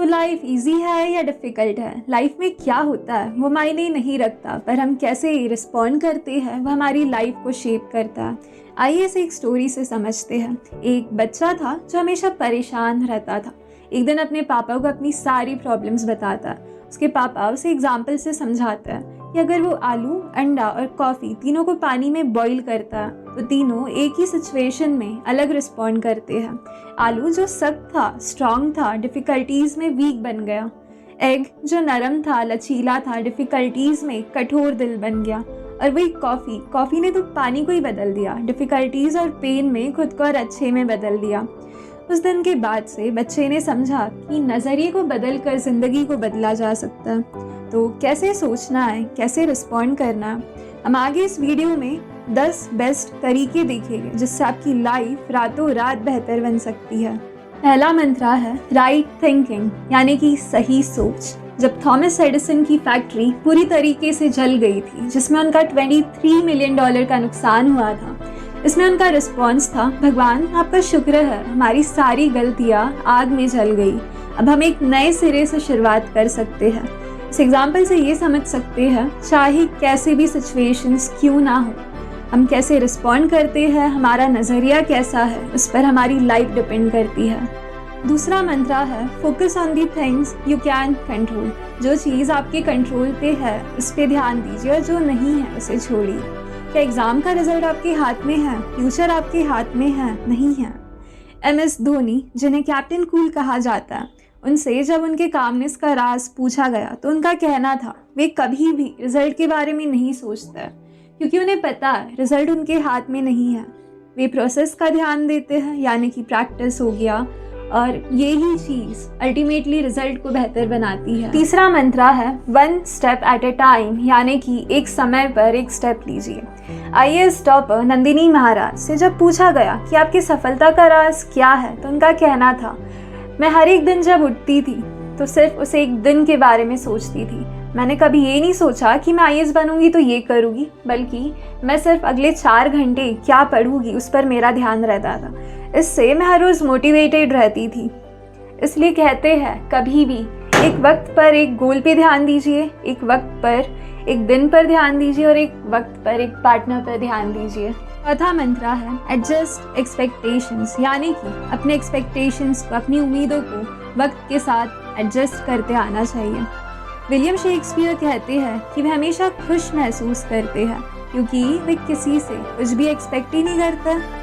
तो life easy है या डिफ़िकल्ट है, लाइफ में क्या होता है वो मायने नहीं रखता, पर हम कैसे रिस्पॉन्ड करते हैं वो हमारी लाइफ को शेप करता है। आइए इसे एक स्टोरी से समझते हैं। एक बच्चा था जो हमेशा परेशान रहता था। एक दिन अपने पापा को अपनी सारी प्रॉब्लम्स बताता है। उसके पापा उसे एग्जाम्पल से समझाते हैं कि अगर वो आलू, अंडा और कॉफ़ी तीनों को पानी में बॉईल करता है तो तीनों एक ही सिचुएशन में अलग रिस्पॉन्ड करते हैं। आलू जो सख्त था, स्ट्रॉन्ग था, डिफ़िकल्टीज़ में वीक बन गया। एग जो नरम था, लचीला था, डिफ़िकल्टीज़ में कठोर दिल बन गया। और वही कॉफ़ी ने तो पानी को ही बदल दिया, डिफ़िकल्टीज़ और पेन में खुद को और अच्छे में बदल दिया। उस दिन के बाद से बच्चे ने समझा कि नज़रिए को बदल कर ज़िंदगी को बदला जा सकता है। तो कैसे सोचना है, कैसे रिस्पॉन्ड करना है, हम आगे इस वीडियो में 10 बेस्ट तरीके देखेंगे जिससे आपकी लाइफ रातों रात बेहतर बन सकती है। पहला मंत्र है राइट थिंकिंग, यानी कि सही सोच। जब थॉमस एडिसन की फैक्ट्री पूरी तरीके से जल गई थी, जिसमें उनका $23 मिलियन का नुकसान हुआ था, इसमें उनका रिस्पॉन्स था, भगवान आपका शुक्र है, हमारी सारी गलतियाँ आग में जल गई, अब हम एक नए सिरे से शुरुआत कर सकते हैं। इस एग्जाम्पल से ये समझ सकते हैं, चाहे कैसे भी सिचुएशंस क्यों ना हो, हम कैसे रिस्पॉन्ड करते हैं, हमारा नज़रिया कैसा है, उस पर हमारी लाइफ डिपेंड करती है। दूसरा मंत्र है focus on the things you can control. जो चीज़ आपके कंट्रोल पे है उस पर ध्यान दीजिए और जो नहीं है उसे छोड़िए। क्या एग्ज़ाम का रिजल्ट आपके हाथ में है? फ्यूचर आपके हाथ में है? नहीं है। MS धोनी, जिन्हें कैप्टन कूल कहा जाता है, उनसे जब उनके कामनेस का राज पूछा गया तो उनका कहना था वे कभी भी रिजल्ट के बारे में नहीं सोचते, क्योंकि उन्हें पता है रिजल्ट उनके हाथ में नहीं है। वे प्रोसेस का ध्यान देते हैं, यानी कि प्रैक्टिस हो गया, और यही चीज़ अल्टीमेटली रिजल्ट को बेहतर बनाती है। तीसरा मंत्र है 1 स्टेप एट ए टाइम, यानी कि एक समय पर एक स्टेप लीजिए। IAS टॉपर नंदिनी महाराज से जब पूछा गया कि आपकी सफलता का राज क्या है, तो उनका कहना था, मैं हर एक दिन जब उठती थी तो सिर्फ उस एक दिन के बारे में सोचती थी। मैंने कभी ये नहीं सोचा कि मैं IAS बनूंगी तो ये करूँगी, बल्कि मैं सिर्फ अगले 4 घंटे क्या पढ़ूंगी उस पर मेरा ध्यान रहता था। इससे मैं हर रोज़ मोटिवेटेड रहती थी। इसलिए कहते हैं कभी भी एक वक्त पर एक गोल पे ध्यान दीजिए, एक वक्त पर एक दिन पर ध्यान दीजिए और एक वक्त पर एक पार्टनर पर ध्यान दीजिए। चौथा मंत्र है एडजस्ट एक्सपेक्टेशंस, यानी कि अपने एक्सपेक्टेशंस को, अपनी उम्मीदों को वक्त के साथ एडजस्ट करते आना चाहिए। विलियम शेक्सपियर कहते हैं कि वे हमेशा खुश महसूस करते हैं क्योंकि वे किसी से कुछ भी एक्सपेक्ट ही नहीं करते।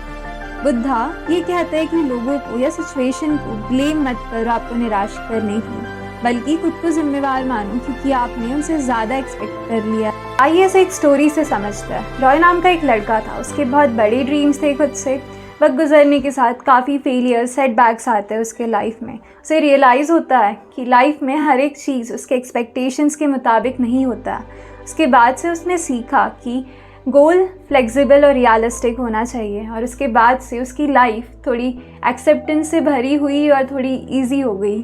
बुद्धा ये कहता है कि लोगों को या सिचुएशन को ब्लेम मत करो आपको निराश करने की, बल्कि खुद को जिम्मेवार मानो क्योंकि आपने उनसे ज़्यादा एक्सपेक्ट कर लिया। आइए इसे एक स्टोरी से समझते हैं। रॉय नाम का एक लड़का था, उसके बहुत बड़े ड्रीम्स थे खुद से। वक्त गुजरने के साथ काफ़ी फेलियर्स, सेटबैक्स आते हैं उसके लाइफ में। उसे रियलाइज़ होता है कि लाइफ में हर एक चीज़ उसके एक्सपेक्टेशंस के मुताबिक नहीं होता। उसके बाद से उसने सीखा कि गोल फ्लेक्सिबल और रियलिस्टिक होना चाहिए, और उसके बाद से उसकी लाइफ थोड़ी एक्सेप्टेंस से भरी हुई और थोड़ी इजी हो गई।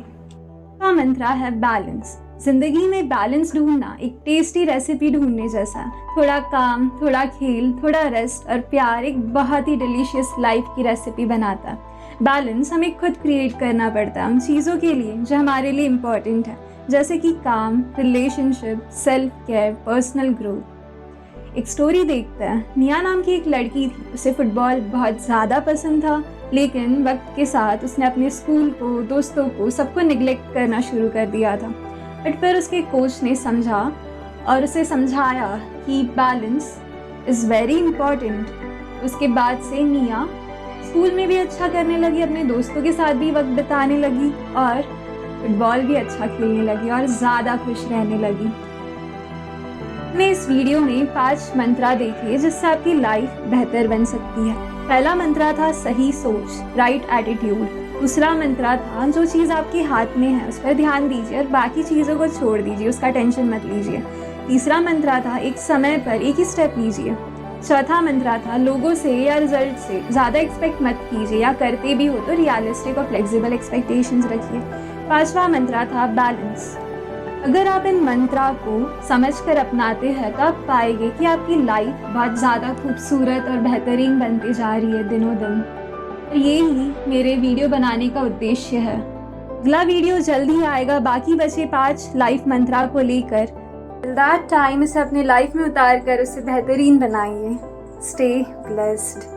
का मंत्र है बैलेंस। ज़िंदगी में बैलेंस ढूंढना एक टेस्टी रेसिपी ढूंढने जैसा है। थोड़ा काम, थोड़ा खेल, थोड़ा रेस्ट और प्यार एक बहुत ही डिलीशियस लाइफ की रेसिपी बनाता है। बैलेंस हमें खुद क्रिएट करना पड़ता है उन चीज़ों के लिए जो हमारे लिए इम्पॉर्टेंट है, जैसे कि काम, relationship, self care, personal growth. एक स्टोरी देखते हैं। निया नाम की एक लड़की थी। उसे फुटबॉल बहुत ज़्यादा पसंद था, लेकिन वक्त के साथ उसने अपने स्कूल को, दोस्तों को, सबको निगलेक्ट करना शुरू कर दिया था। बट फिर उसके कोच ने समझा और उसे समझाया कि बैलेंस इज़ वेरी इम्पॉर्टेंट। उसके बाद से निया स्कूल में भी अच्छा करने लगी, अपने दोस्तों के साथ भी वक्त बिताने लगी और फुटबॉल भी अच्छा खेलने लगी और ज़्यादा खुश रहने लगी। मैं इस वीडियो में 5 मंत्र देखे जिससे आपकी लाइफ बेहतर बन सकती है। पहला मंत्र था सही सोच, राइट एटीट्यूड। दूसरा मंत्र था जो चीज़ आपके हाथ में है उस पर ध्यान दीजिए और बाकी चीज़ों को छोड़ दीजिए, उसका टेंशन मत लीजिए। तीसरा मंत्र था एक समय पर एक ही स्टेप लीजिए। चौथा मंत्र था लोगों से या रिजल्ट से ज़्यादा एक्सपेक्ट मत कीजिए, या करते भी हो तो रियलिस्टिक और फ्लेक्सिबल एक्सपेक्टेशंस रखिए। पांचवा मंत्र था बैलेंस। अगर आप इन मंत्रा को समझकर अपनाते हैं तो आप पाएंगे कि आपकी लाइफ बहुत ज़्यादा खूबसूरत और बेहतरीन बनती जा रही है दिनों दिन। ये ही मेरे वीडियो बनाने का उद्देश्य है। अगला वीडियो जल्द ही आएगा बाकी बचे 5 लाइफ मंत्रा को लेकर। दैट टाइम इसे अपने लाइफ में उतार कर उसे बेहतरीन बनाइए। Stay blessed.